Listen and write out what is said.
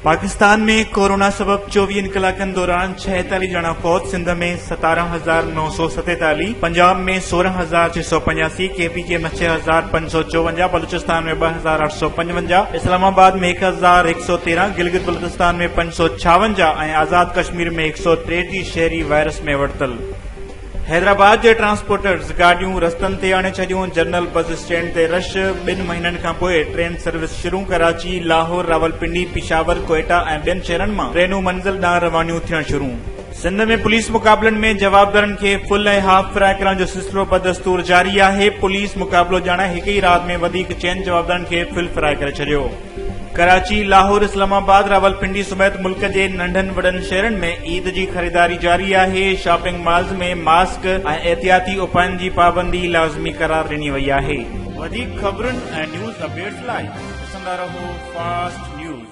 पाकिस्तान में कोरोना सबब 24 कलाकनि दौरान 46 ॼणा फौत, सिंध में 17,947, पंजाब में 16,685, KPK में 6,554, बलूचिस्तान में 2,855, इस्लामाबाद में 1,113, गिलगित बल्तिस्तान में 556 ऐं आज़ाद कश्मीर में 163 शहरी वायरस में वरतल। हैदराबाद के ट्रांसपोर्टर्स गाड़ियों रस्तन ते आणे छॾियूं। जनरल बस स्टैंड ते रश। 2 महीननि खां पोइ ट्रेन सर्विस शुरू। कराची, लाहौर, रावलपिंडी, पिशावर, कोयटा ऐं ॿियनि शहरनि मां ट्रेनूं मंज़िल ॾांहुं रवानियूं थियण शुरू। सिंध में पुलिस मुक़ाबलनि में जवाबदारनि खे फुल ऐं हाफ फ्राई करण जो सिलसिलो बदस्तूर जारी आहे। पुलिस मुक़ाबलो ॼाणे हिक ई रात में वधीक 4 जवाबदारनि खे फुल फ्राई करे छॾियो। कराची, लाहौर, इस्लामाबाद, रावलपिंडी समेत मुल्क के नंढनि वॾनि शहरनि में ईद की खरीदारी जारी है। शॉपिंग मॉल्स में मास्क ऐं एहतियाती उपायनि की पाबंदी लाज़मी करार ॾिनी वई आहे। वधीक ख़बरुनि ऐं न्यूज़ अपडेट्स लाइ ॾिसंदा रहो फास्ट न्यूज़।